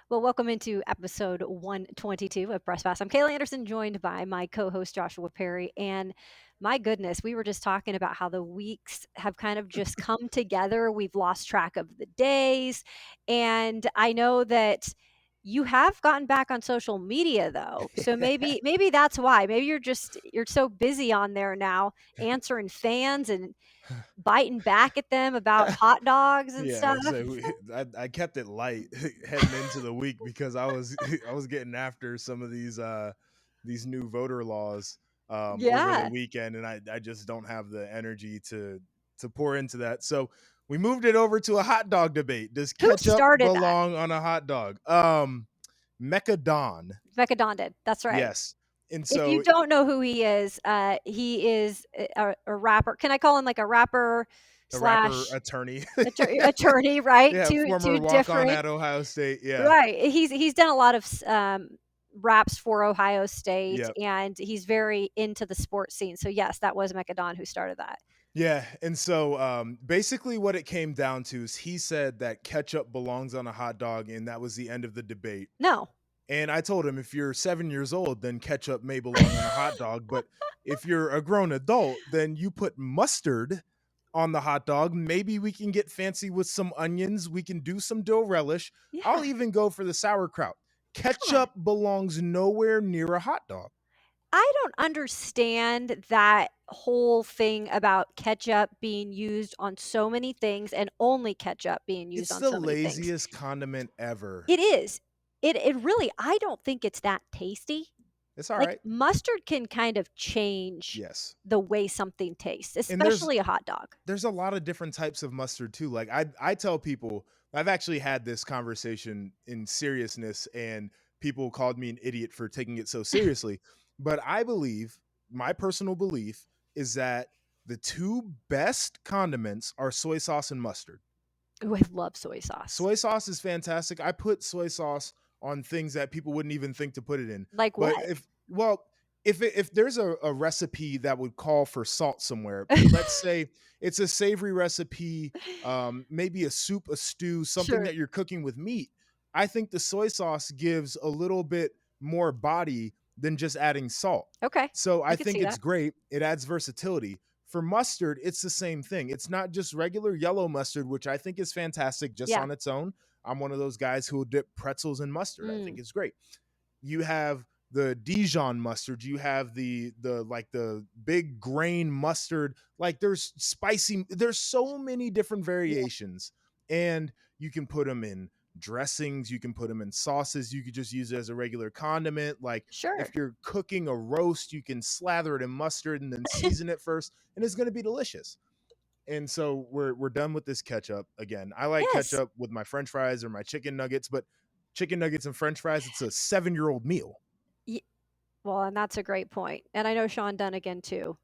Well, welcome into episode 122 of Press Pass. I'm Kayla Anderson, joined by my co-host Joshua Perry. And my goodness, we were just talking about how the weeks have kind of just come together. We've lost track of the days. And I know that you have gotten back on social media though. So maybe that's why. Maybe you're so busy on there now answering fans and biting back at them about hot dogs and Yeah, stuff. so I kept it light heading into the week because I was I was getting after some of these new voter laws over the Yeah. weekend, and I just don't have the energy to pour into that. So we moved it over to a hot dog debate. Does Who ketchup started that? belong on a hot dog? Mecca Don, Becca Dawn did. That's right. yes, and If you so don't know who he is a rapper. Can I call him like a rapper a rapper slash attorney, attorney? Right, yeah, two former walk on different. at Ohio State, yeah, Right. He's done a lot of raps for Ohio State, yep. and he's very into the sports scene. So yes, that was Mecca Dawn who started that. Yeah, and so basically, what it came down to is he said that ketchup belongs on a hot dog, and that was the end of the debate. No. And I told him, if you're 7 years old, then ketchup may belong on a hot dog, but if you're a grown adult, then you put mustard on the hot dog. Maybe we can get fancy with some onions. We can do some dill relish. I'll Yeah. even go for the sauerkraut. Yeah. Ketchup belongs nowhere near a hot dog. I don't understand that whole thing about ketchup being used on so many things and only ketchup being used It's on the so many things. laziest condiment ever. It is. It really I don't think it's that tasty. It's all Like right. mustard can kind of change Yes. the way something tastes, And there's especially a hot dog. there's a lot of different types of mustard too. Like I tell people, I've actually had this conversation in seriousness, and people called me an idiot for taking it so seriously. But I believe, my personal belief is that the two best condiments are soy sauce and mustard. Ooh, I love soy sauce. Soy sauce is fantastic. I put soy sauce on things that people wouldn't even think to put it in. Like But what? if there's a recipe that would call for salt somewhere, let's say it's a savory recipe, maybe a soup, a stew, something Sure. that you're cooking with meat, I think the soy sauce gives a little bit more body than just adding salt. Okay. So I I could see think it's that. great. It adds versatility. For mustard, it's the same thing. It's not just regular yellow mustard, which I think is fantastic just Yeah. on its own. I'm one of those guys who will dip pretzels in mustard. I think Mm. it's great. You have the Dijon mustard, you have the big grain mustard. Like there's spicy, there's so many different Yeah. variations, and you can put them in dressings, you can put them in sauces, you could just use it as a regular condiment. Like if Sure. you're cooking a roast, you can slather it in mustard and then season it first, and it's going to be delicious. And so we're done with this ketchup again. I like Yes. ketchup with my french fries or my chicken nuggets, but chicken nuggets and french fries, it's a 7-year-old meal. Ye Well, and that's a great point, and I know Sean Dunnigan too,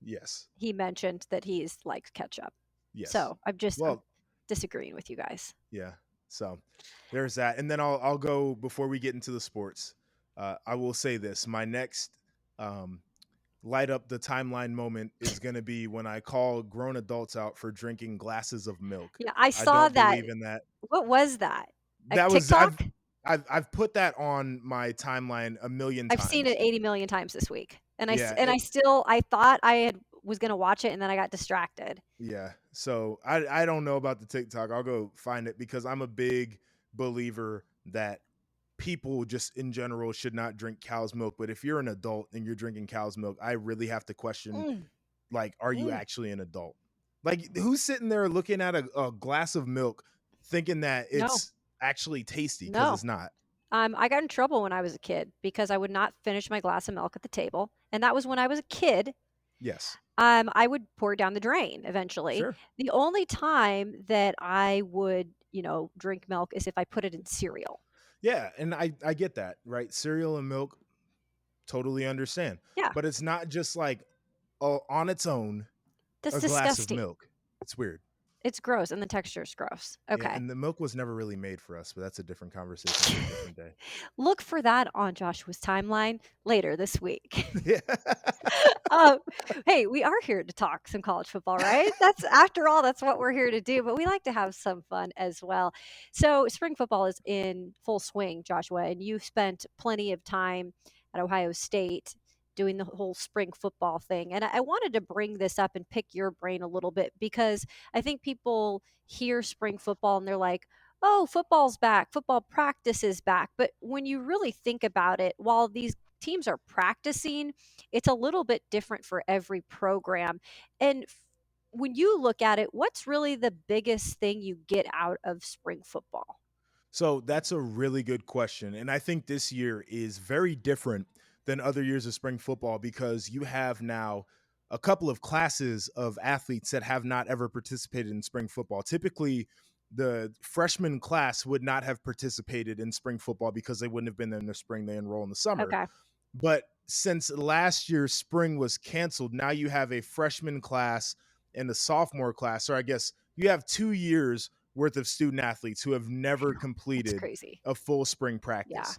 Yes. he mentioned that he's likes ketchup. Yes. So, I'm Well, disagreeing with you guys. yeah. So there's that. And then I'll go before we get into the sports. I will say this. My next um light up the timeline moment is going to be when I call grown adults out for drinking glasses of milk. Yeah, I I saw don't that. believe in that. What was that? Like That was TikTok? I've put that on my timeline a million I've seen it times. 80 million times this week, and Yeah, I thought I had was gonna watch it, and then I got distracted. yeah. So I don't know about the TikTok. I'll go find it because I'm a big believer that people just in general should not drink cow's milk. But if you're an adult and you're drinking cow's milk, I really have to question, Mm, like, are you mm, actually an adult? Like, who's sitting there looking at a glass of milk thinking that no, it's actually tasty, because no. it's not. I got in trouble when I was a kid because I would not finish my glass of milk at the table, and that was when I was a kid. Yes, I would pour it down the drain eventually. sure. The only time that I would, drink milk is if I put it in cereal. Yeah, and I get that, right? Cereal and milk, totally understand. Yeah, But it's not just like, oh, on its own that's a glass of disgusting. milk. It's weird. It's gross, and the texture is gross. Yeah, Okay. and the milk was never really made for us, but that's a different conversation for a different day. Look for that on Joshua's timeline later this week. Yeah. Um, hey, we are here to talk some college football, right? That's after all, that's what we're here to do, but we like to have some fun as well. So, spring football is in full swing, Joshua, and you've spent plenty of time at Ohio State doing the whole spring football thing. And I wanted to bring this up and pick your brain a little bit because I think people hear spring football and they're like, oh, football's back, football practice is back. But when you really think about it, while these teams are practicing, it's a little bit different for every program. And when you look at it, what's really the biggest thing you get out of spring football? So that's a really good question. And I think this year is very different than other years of spring football because you have now a couple of classes of athletes that have not ever participated in spring football. Typically, the freshman class would not have participated in spring football because they wouldn't have been there in the spring, they enroll in the summer. Okay. But since last year's spring was canceled, now you have a freshman class and a sophomore class, or I guess you have 2 years worth of student athletes who have I never know. That's completed crazy. a full spring Yeah. practice.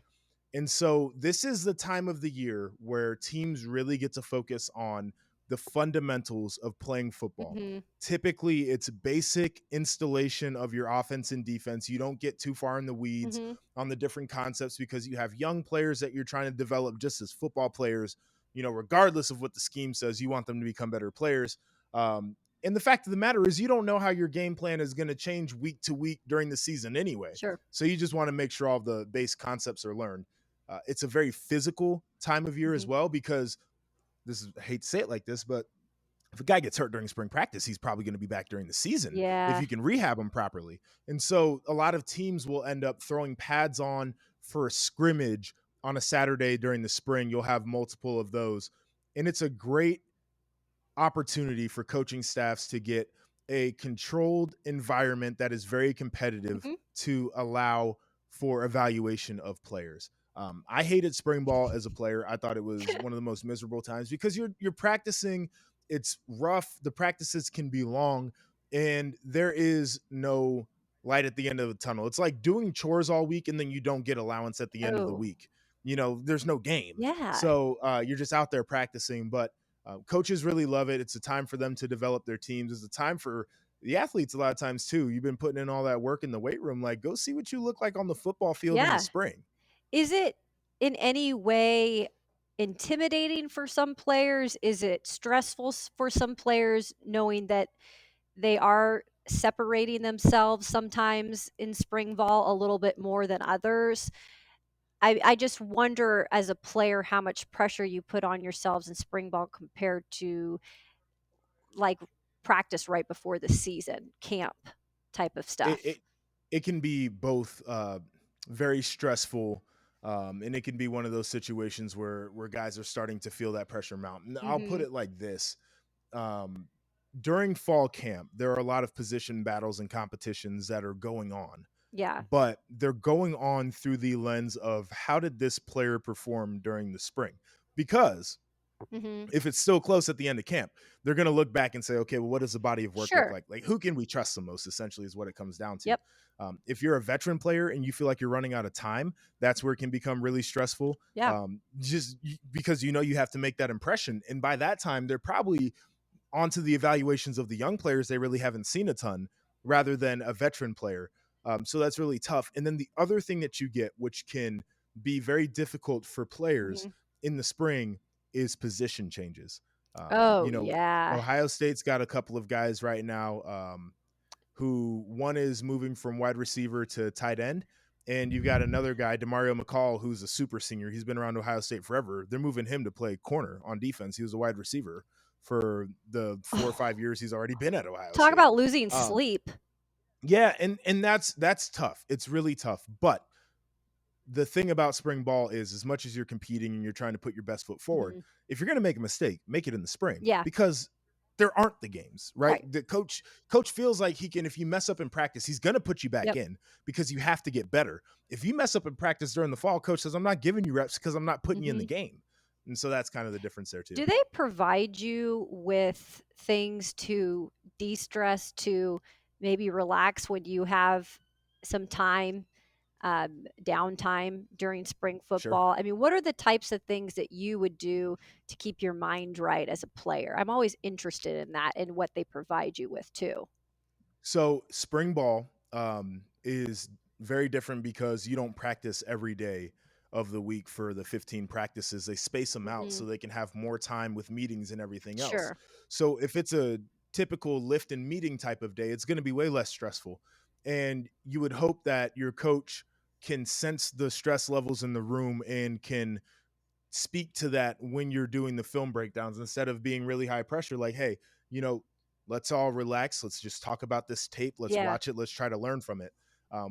And so this is the time of the year where teams really get to focus on the fundamentals of playing football. Mhm. Typically, it's basic installation of your offense and defense. You don't get too far in the weeds Mhm. on the different concepts because you have young players that you're trying to develop just as football players. Regardless of what the scheme says, you want them to become better players. And the fact of the matter is, you don't know how your game plan is going to change week to week during the season anyway. Sure. So you just want to make sure all the base concepts are learned. It's a very physical time of year as Mhm. well because I hate to say it like this, but if a guy gets hurt during spring practice, he's probably going to be back during the season if Yeah. you can rehab him properly. And so a lot of teams will end up throwing pads on for a scrimmage on a Saturday during the spring. You'll have multiple of those. And it's a great opportunity for coaching staffs to get a controlled environment that is very competitive Mhm. to allow for evaluation of players. I hated spring ball as a player. I thought it was one of the most miserable times because you're practicing. It's rough. The practices can be long, and there is no light at the end of the tunnel. It's like doing chores all week and then you don't get allowance at the end of the Oh, week. There's no game, yeah. so you're just out there practicing. But coaches really love it. It's a time for them to develop their teams. It's a time for the athletes a lot of times too. You've been putting in all that work in the weight room. Like, go see what you look like on the football field in the Yeah. spring. Is it in any way intimidating for some players? Is it stressful for some players knowing that they are separating themselves sometimes in spring ball a little bit more than others? I just wonder as a player how much pressure you put on yourselves in spring ball compared to like practice right before the season, camp type of It stuff. it, it can be both very stressful. And it can be one of those situations where guys are starting to feel that pressure mount. And I'll put Mhm. it like this: um, during fall camp, there are a lot of position battles and competitions that are going on, Yeah. but they're going on through the lens of how did this player perform during the spring? Because Mhm. if it's still close at the end of camp, they're going to look back and say, okay, well, what does the body of work look Sure. like? Like, who can we trust the most, essentially, is what it comes down to. Yep. If you're a veteran player and you feel like you're running out of time, that's where it can become really stressful. Yeah. Just because you have to make that impression. And by that time, they're probably onto the evaluations of the young players they really haven't seen a ton rather than a veteran player. So that's really tough. And then the other thing that you get, which can be very difficult for players Mhm. in the spring, is position changes. Um, Oh, you know, yeah. Ohio State's got a couple of guys right now who one is moving from wide receiver to tight end. And you've got another guy, Demario McCall, who's a super senior. He's been around Ohio State forever. They're moving him to play corner on defense. He was a wide receiver for the 4 or 5 years he's already been at Ohio Talk State. about losing Um, sleep. yeah, and that's tough. It's really tough. But the thing about spring ball is, as much as you're competing and you're trying to put your best foot forward, Mhm. if you're going to make a mistake, make it in the spring Yeah. because there aren't the games, right? Right. The coach feels like he can, if you mess up in practice, he's going to put you back Yep. in because you have to get better. If you mess up in practice during the fall, coach says, I'm not giving you reps because I'm not putting you in the Mhm. game. And so that's kind of the difference there too. Do they provide you with things to de-stress, to maybe relax when you have some time? downtime during spring Sure. football? I mean, what are the types of things that you would do to keep your mind right as a player? I'm always interested in that and what they provide you with too. So spring ball is very different because you don't practice every day of the week for the 15 practices. They space them out Hmm. so they can have more time with meetings and everything else. Sure. So if it's a typical lift and meeting type of day, it's going to be way less stressful. And you would hope that your coach can sense the stress levels in the room and can speak to that when you're doing the film breakdowns instead of being really high pressure. Like, hey, you know, let's all relax. Let's just talk about this tape. Let's Yeah. watch it. Let's try to learn from it.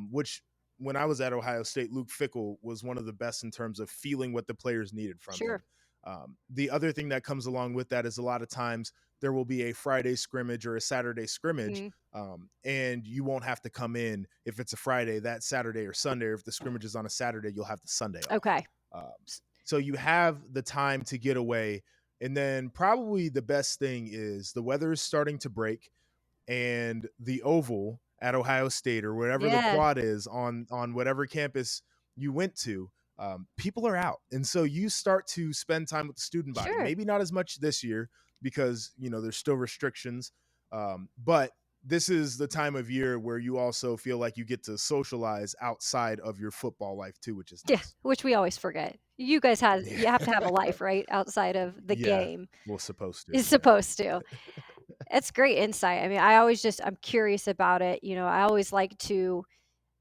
Which, when I was at Ohio State, Luke Fickell was one of the best in terms of feeling what the players needed from Sure. him. The other thing that comes along with that is a lot of times there will be a Friday scrimmage or a Saturday scrimmage, Hmm. and you won't have to come in if it's a Friday that Saturday or Sunday. Or if the scrimmage is on a Saturday, you'll have the Sunday off. Okay. Um, so you have the time to get away. And then probably the best thing is the weather is starting to break, and the oval at Ohio State or whatever the Yeah. quad is on whatever campus you went to, people are out, and so you start to spend time with the student body. Sure. Maybe not as much this year because there's still restrictions, but this is the time of year where you also feel like you get to socialize outside of your football life too, which is Yeah, nice. which we always forget. You have to have a Yeah. life, right, outside of the Yeah. game. Well, supposed to, Is yeah. supposed to. It's great insight. I mean, I'm curious about it. I always like to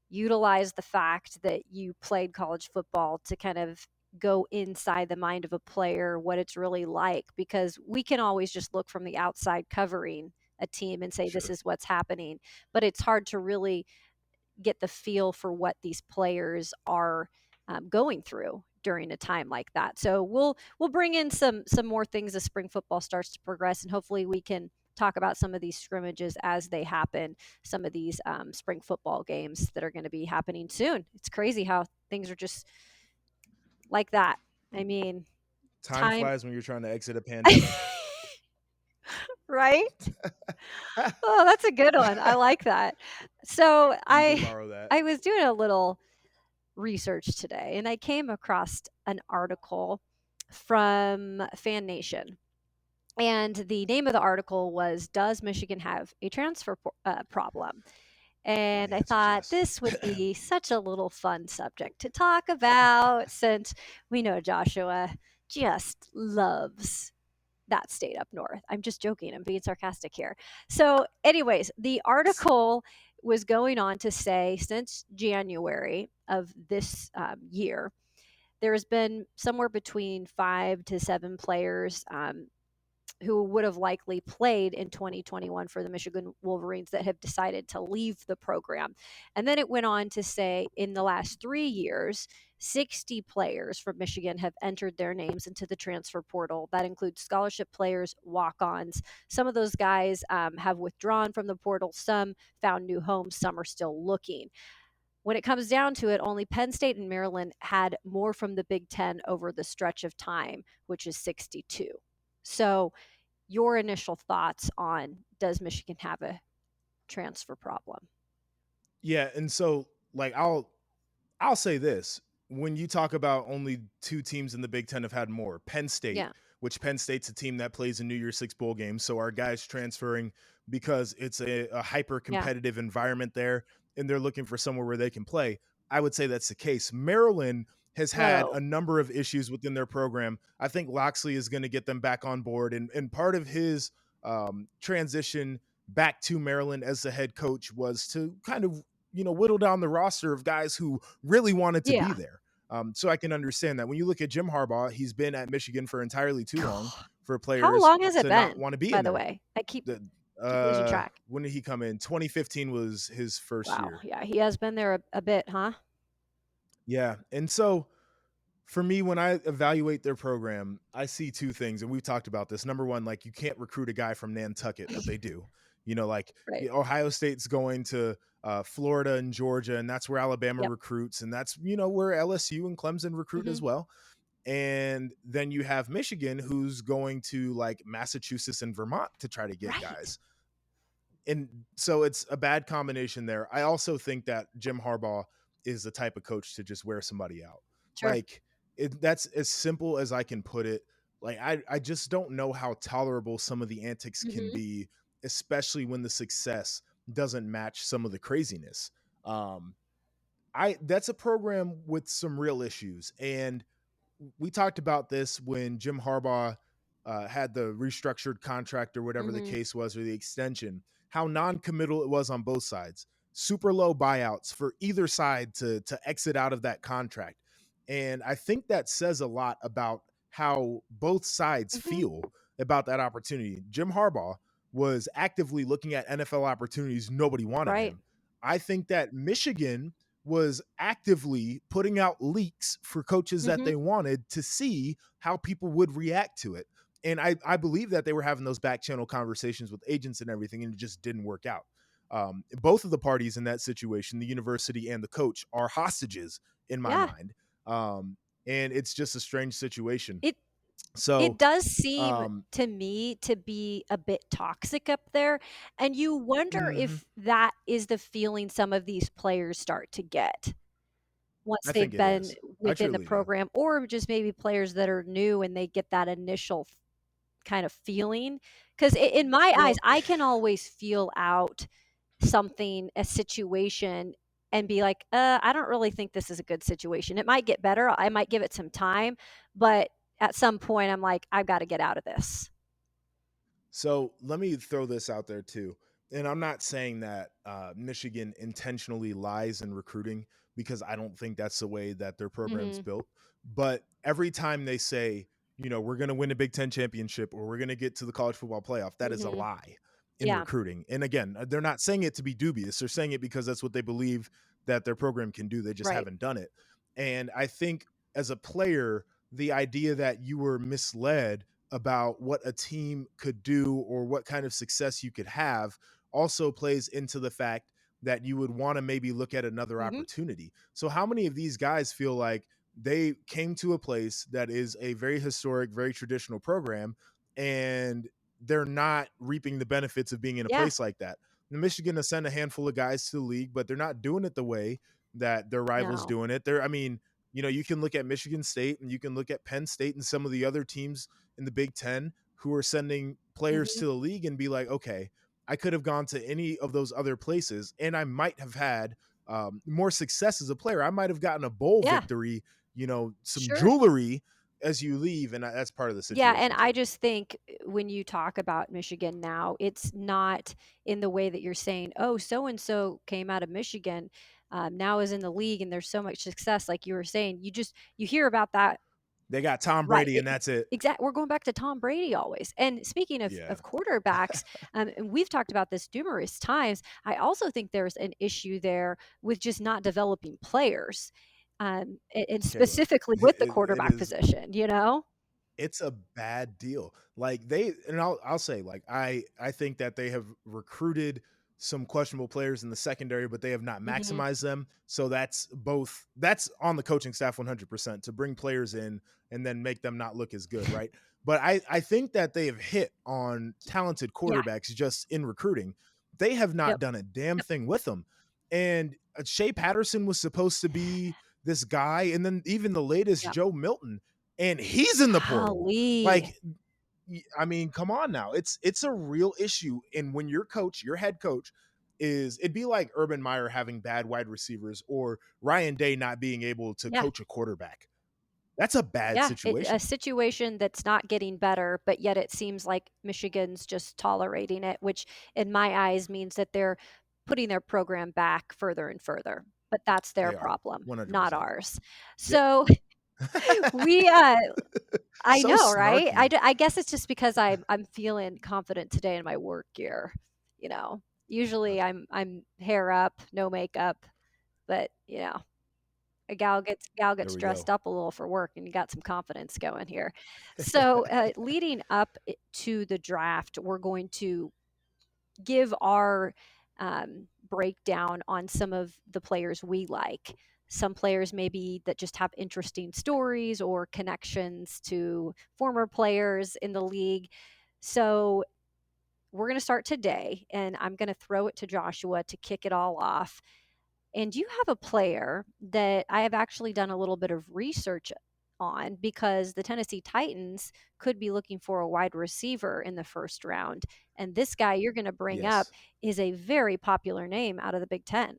utilize the fact that you played college football to kind of go inside the mind of a player, what it's really like, because we can always just look from the outside covering a team and say this Sure. is what's happening, but it's hard to really get the feel for what these players are going through during a time like that. So we'll bring in some more things as spring football starts to progress, and hopefully we can talk about some of these scrimmages as they happen, some of these spring football games that are going to be happening soon. It's crazy how things are just like that. I mean, Time time. flies when you're trying to exit a pandemic. Right? Oh, that's a good one. I like that. So You can I borrow that. I was doing a little research today and I came across an article from Fan Nation. And the name of the article was Does Michigan Have a Transfer Problem? And And the I answer is thought yes. this would be such a little fun subject to talk about since we know Joshua just loves that state up north. I'm just joking. I'm being sarcastic here. So, anyways, the article was going on to say since January of this year, there has been somewhere between 5 to 7 players who would have likely played in 2021 for the Michigan Wolverines that have decided to leave the program. And then it went on to say in the last 3 years, 60 players from Michigan have entered their names into the transfer portal. That includes scholarship players, walk ons. Some of those guys have withdrawn from the portal, some found new homes, some are still looking. When it comes down to it, only Penn State and Maryland had more from the Big Ten over the stretch of time, which is 62. So, your initial thoughts on does Michigan have a transfer problem? Yeah, and so like I'll say this. When you talk about only two teams in the Big Ten have had more, Penn State, Yeah. which Penn State's a team that plays a New Year's Six bowl game. So our guys transferring because it's a hyper Yeah. competitive environment there and they're looking for somewhere where they can play. I would say that's the case. Maryland has had Oh, a number of issues within their program. I think Loxley is going to get them back on board. And part of his transition back to Maryland as the head coach was to kind of whittle down the roster of guys who really wanted to be yeah. there. So I can understand that. When you look at Jim Harbaugh, he's been at Michigan for entirely too long for How players long has it to not been, want to be by in the there. way? I keep The, losing track. when did he come in? 2015 was his first Wow. year. Yeah, he has been there a bit, huh? Yeah. And so for me, when I evaluate their program, I see two things, and we've talked about this. Number one, like you can't recruit a guy from Nantucket, but they do. Like Right. Ohio State's going to Florida and Georgia, and that's where Alabama Yep. recruits, and that's where LSU and Clemson recruit as Mhm. well. And then you have Michigan, who's going to like Massachusetts and Vermont to try to get Right. guys. And so it's a bad combination there. I also think that Jim Harbaugh is the type of coach to just wear somebody out. Sure. Like that's as simple as I can put it. Like I just don't know how tolerable some of the antics can Mhm. be, especially when the success doesn't match some of the craziness. Um, I That's a program with some real issues, and we talked about this when Jim Harbaugh had the restructured contract or whatever the Mhm. case was, or the extension, how non-committal it was on both sides. Super low buyouts for either side to exit out of that contract. And I think that says a lot about how both sides Mhm. feel about that opportunity. Jim Harbaugh was actively looking at NFL opportunities, nobody wanted Right. him. I think that Michigan was actively putting out leaks for coaches that Mhm. they wanted to see how people would react to it. And I believe that they were having those back channel conversations with agents and everything, and it just didn't work out. Both of the parties in that situation, the university and the coach, are hostages in my Yeah. mind. Um, and it's just a strange situation. It So, it does seem um, to me to be a bit toxic up there, and you wonder mhm, if that is the feeling some of these players start to get once I think they've it been is. I within the truly do. program, or just maybe players that are new and they get that initial kind of feeling. 'Cause in my eyes, Well, I can always feel out something, a situation, and be like, I don't really think this is a good situation. It might get better. I might give it some time, but at some point, I'm like, I've got to get out of this." so let me throw this out there too. And I'm not saying that Michigan intentionally lies in recruiting, because I don't think that's the way that their program's Mhm. built. But every time they say, we're going to win a Big Ten championship or we're going to get to the college football playoff, that is a Mhm. lie in Yeah. recruiting. And again, they're not saying it to be dubious. They're saying it because that's what they believe that their program can do. They just Right. haven't done it. And I think as a player, the idea that you were misled about what a team could do or what kind of success you could have also plays into the fact that you would want to maybe look at another Mhm. opportunity. So, how many of these guys feel like they came to a place that is a very historic, very traditional program, and they're not reaping the benefits of being in a Yeah. place like that? The Michigan has sent a handful of guys to the league, but they're not doing it the way that their rivals No. doing it. I mean, you can look at Michigan State and you can look at Penn State and some of the other teams in the Big Ten who are sending players Mhm. to the league and be like, okay, I could have gone to any of those other places and I might have had more success as a player. I might have gotten a bowl Yeah. victory, some Sure. jewelry as you leave. And that's part of the Yeah, and situation I too. just think when you talk about Michigan now, it's not in the way that you're saying, "Oh, so and so came out of Michigan, now is in the league and there's so much success," like you were saying. You hear about that. They got Tom Right, Brady and that's it. we're going back to Tom Brady always. And speaking Yeah. of quarterbacks, and we've talked about this numerous times, I also think there's an issue there with just not developing players, and Kayla. specifically with the It quarterback is position, you know? it's a bad deal. Like and I'll say, like, I think that they have recruited some questionable players in the secondary, but they have not Mhm. maximized them. So that's on the coaching staff 100% to bring players in and then make them not look as good, right? But I think that they have hit on talented Yeah. quarterbacks just in recruiting. They have not Yep. done a damn Yep. thing with them. And Shea Patterson was supposed to be this guy, and then even the latest Yep. Joe Milton, and he's in the portal. Golly. Like, I mean, come on now. It's a real issue. And when your head coach it'd be like Urban Meyer having bad wide receivers or Ryan Day not being able to Yeah. coach a quarterback. That's a bad Yeah, a situation. situation that's not getting better, but yet it seems like Michigan's just tolerating it, which in my eyes means that they're putting their program back further and further. But that's their They are problem, not 100%. ours. Yep. So we I So know, right? snarky. I guess it's just because I'm feeling confident today in my work gear, you know. Uh, Usually I'm hair up, no makeup, but a gal gets there we dressed go. up a little for work, and you got some confidence going here. So, leading up to the draft, we're going to give our breakdown on some of the players we like. Some players maybe that just have interesting stories or connections to former players in the league. So we're going to start today, and I'm going to throw it to Joshua to kick it all off. And you have a player that I have actually done a little bit of research on because the Tennessee Titans could be looking for a wide receiver in the first round. And this guy you're going to bring up Yes. is a very popular name out of the Big Ten.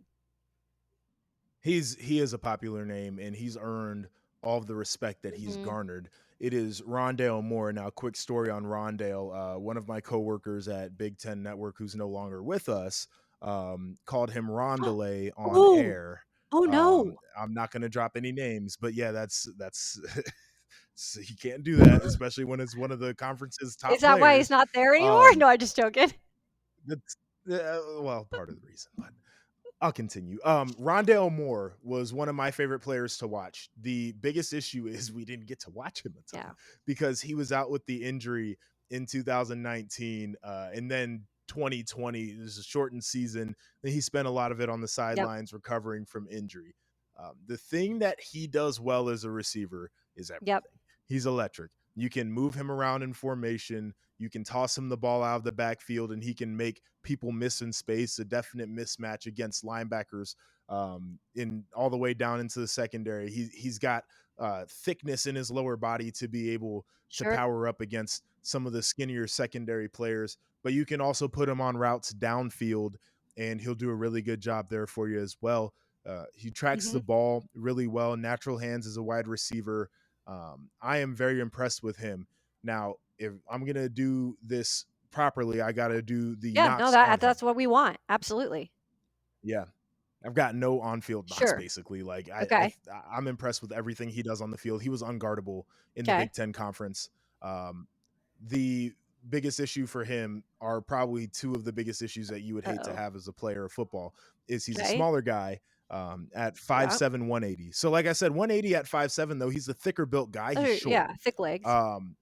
He is a popular name, and he's earned all of the respect that he's Hmm. garnered. It is Rondale Moore. Now, quick story on Rondale. One of my coworkers at Big Ten Network, who's no longer with us, called him Rondale on Oh, air. oh no. I'm not going to drop any names, but yeah, that's he can't do that, especially when it's one of the conference's Is top that why he's players. not there anymore? Um, No, I'm just joking. that's well, part of the reason, but I'll continue. Rondale Moore was one of my favorite players to watch. The biggest issue is we didn't get to watch him a Yeah. ton because he was out with the injury in 2019, and then 2020. It was a shortened season. Then he spent a lot of it on the Yep. sidelines recovering from injury. The thing that he does well as a receiver is Yep. everything. He's electric. You can move him around in formation. You can toss him the ball out of the backfield, and he can make people miss in space, a definite mismatch against linebackers in all the way down into the secondary. He's got thickness in his lower body to be able to Sure. power up against some of the skinnier secondary players. But you can also put him on routes downfield, and he'll do a really good job there for you as well. He tracks Hmm. the ball really well. Natural hands as a wide receiver. I am very impressed with him. Now, if I'm gonna do this properly, I got to do the Yeah. No, knocks that on him. that's what we want. Absolutely. Yeah, I've got no on-field knocks Sure. basically. Like Okay. I'm impressed with everything he does on the field. He was unguardable in the Okay. Big Ten Conference. Um, the biggest issue for him are probably two of the biggest issues that you would hate to Uh-oh. have as a player of football. Is he's a Okay. smaller guy at Yeah. 5'7", 180. So like I said, 180 at 5'7", though he's a thicker built guy. He's short. Yeah. Thick legs. Um,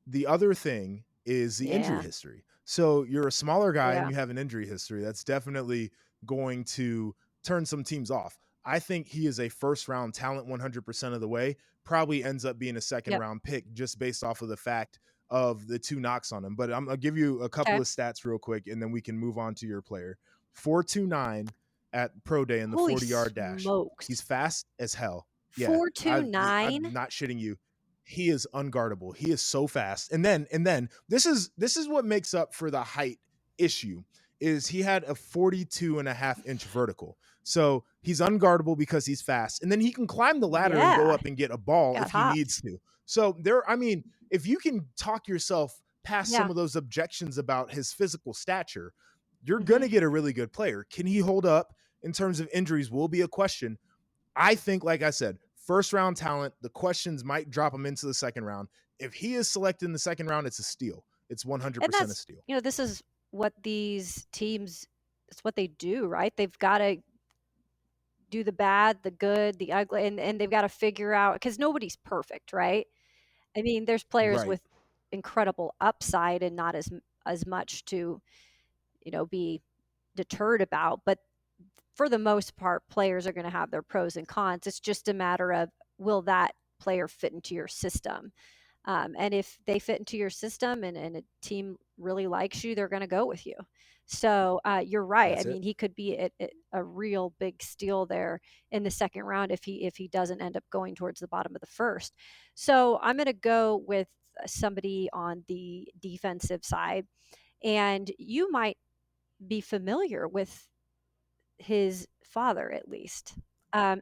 the other thing is the injury Yeah. history. So you're a smaller guy and Yeah. you have an injury history. That's definitely going to turn some teams off. I think he is a first round talent 100% of the way, probably ends up being a second Yep. round pick just based off of the fact of the two knocks on him. But I'm going to give you a couple Okay. of stats real quick and then we can move on to your player. 4.29 at Pro Day in the Holy 40-yard dash. He's smokes. fast as hell. Yeah, I'm 429? not shitting you. He is unguardable. He is so fast. And then this is what makes up for the height issue is he had a 42.5-inch vertical. So he's unguardable because he's fast. And then he can climb the ladder and go Yeah. up and get a ball Got if he hops. needs to. So there, I mean, if you can talk yourself past some Yeah. of those objections about his physical stature, you're Hmm. gonna get a really good player. Can he hold up in terms of injuries will be a question. I think, like I said, first round talent, the questions might drop him into the second round. If he is selected in the second round, it's a steal. It's And 100% a that's, steal. this is what these teams, it's what they do, right? They've got to do the bad, the good, the ugly, and they've got to figure out because nobody's perfect, right? I mean, there's players Right. with incredible upside and not as much to, be deterred about, but for the most part, players are going to have their pros and cons. It's just a matter of will that player fit into your system? And if they fit into your system and a team really likes you, they're going to go with you. So you're right. I That's it. mean, he could be a real big steal there in the second round if he doesn't end up going towards the bottom of the first. So I'm going to go with somebody on the defensive side, and you might be familiar with his father at least.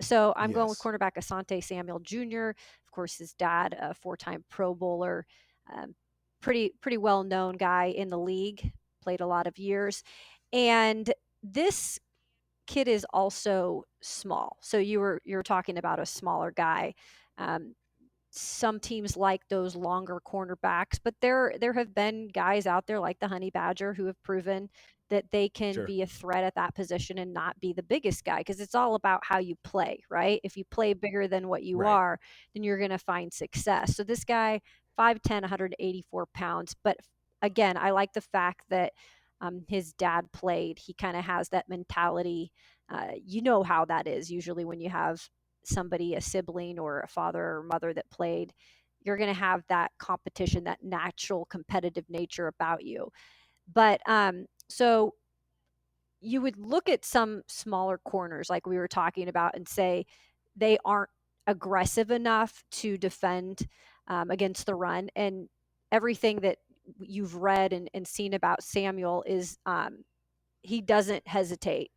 So I'm going with Yes. cornerback Asante Samuel Jr. Of course, his dad, a four-time Pro Bowler, um, pretty well known guy in the league, played a lot of years, and this kid is also small. So you were talking about a smaller guy. Um, some teams like those longer cornerbacks, but there have been guys out there like the Honey Badger who have proven that they can Sure. be a threat at that position and not be the biggest guy because it's all about how you play, right? If you play bigger than what you Right. are, then you're going to find success. So this guy, 5'10", 184 pounds, but again, I like the fact that his dad played. He kind of has that mentality. You know how that is usually when you have somebody, a sibling or a father or mother that played, you're going to have that competition, that natural competitive nature about you. But so you would look at some smaller corners like we were talking about and say they aren't aggressive enough to defend against the run. And everything that you've read and seen about Samuel is he doesn't hesitate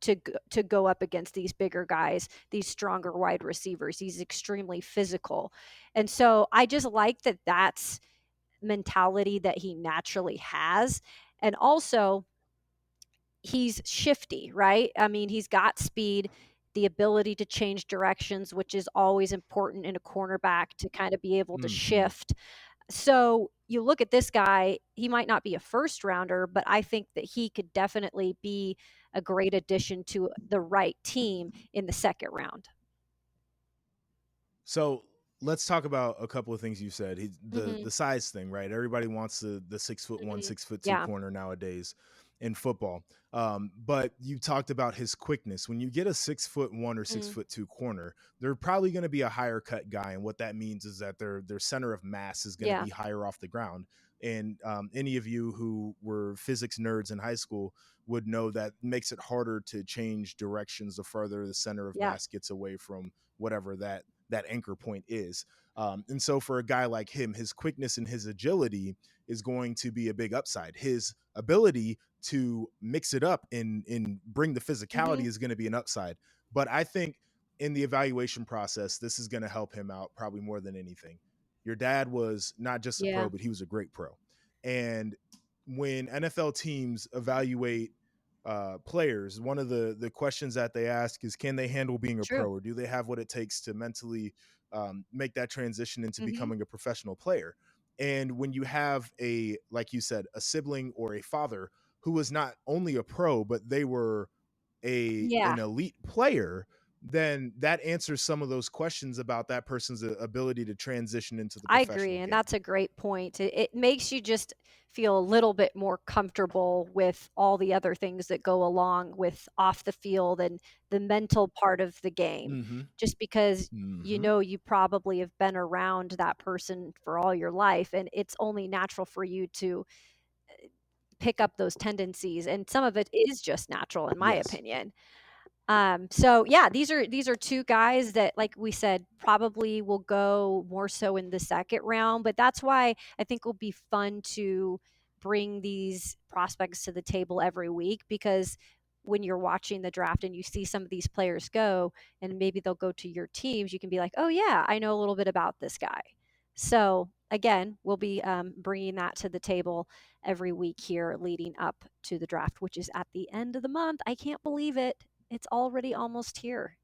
to go up against these bigger guys, these stronger wide receivers. He's extremely physical. And so I just like that that's mentality that he naturally has. And also, he's shifty, right? I mean, he's got speed, the ability to change directions, which is always important in a cornerback to kind of be able to Mhm. shift. So you look at this guy, he might not be a first rounder, but I think that he could definitely be a great addition to the right team in the second round. So let's talk about a couple of things you said. The Mhm, size thing, right? Everybody wants the 6'1", mhm. 6'2" Yeah, corner nowadays in football. But you talked about his quickness. When you get a 6'1" or six mm, foot two corner, they're probably going to be a higher cut guy, and what that means is that their center of mass is going to yeah, be higher off the ground. And any of you who were physics nerds in high school would know that makes it harder to change directions the further the center of yeah, mass gets away from whatever that anchor point is. And so for a guy like him, his quickness and his agility is going to be a big upside. His ability to mix it up and bring the physicality mhm, is going to be an upside. But I think in the evaluation process, this is going to help him out probably more than anything. Your dad was not just a yeah, pro, but he was a great pro. And when NFL teams evaluate players, one of the questions that they ask is, can they handle being a true. pro, or do they have what it takes to mentally make that transition into Mhm, becoming a professional player? And when you have a, like you said, a sibling or a father who was not only a pro, but they were a yeah. an elite player, then that answers some of those questions about that person's ability to transition into the I agree, professional and game. that's a great point. It makes you just feel a little bit more comfortable with all the other things that go along with off the field and the mental part of the game. Mm-hmm. Just because Mm-hmm. you probably have been around that person for all your life, and it's only natural for you to pick up those tendencies. And some of it is just natural, in my Yes. opinion. So yeah, these are two guys that, like we said, probably will go more so in the second round, but that's why I think it'll be fun to bring these prospects to the table every week, because when you're watching the draft and you see some of these players go and maybe they'll go to your teams, you can be like, oh yeah, I know a little bit about this guy. So again, we'll be bringing that to the table every week here leading up to the draft, which is at the end of the month. I can't believe it. It's already almost here.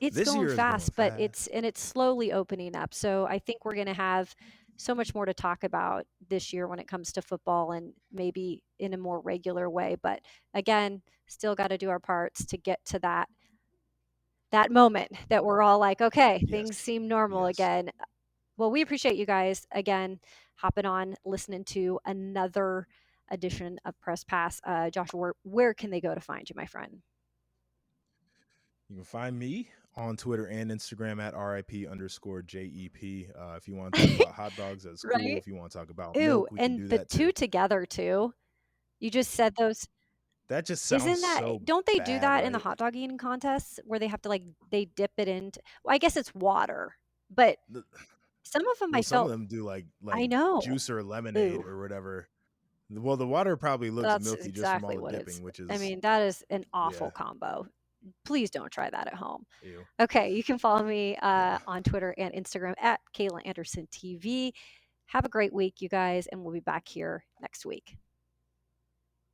It's This going year is going fast, but fast. it's slowly opening up. So I think we're going to have so much more to talk about this year when it comes to football, and maybe in a more regular way. But again, still got to do our parts to get to that moment that we're all like, okay, things Yes. seem normal Yes. again. Well, we appreciate you guys again hopping on, listening to another edition of Press Pass. Joshua, where can they go to find you, my friend? You can find me on Twitter and Instagram at RIP_JEP. If you want to talk about hot dogs, that's cool. Right? If you want to talk about Ooh, milk, we can and do the that too. two together too. You just said those. That just sounds Isn't that, so don't they do bad, that in the right? hot dog eating contests where they have to, like, they dip it into, well, I guess it's water, but The- some of them I well, some of felt, them do like I know. juice or lemonade Ooh, or whatever. Well, the water probably looks that's milky just from all exactly the what it's, dipping, which I is mean, that is an awful yeah, combo. Please don't try that at home. ew, Okay, you can follow me yeah. on Twitter and Instagram at Kayla Anderson TV. Have a great week, you guys, and we'll be back here next week.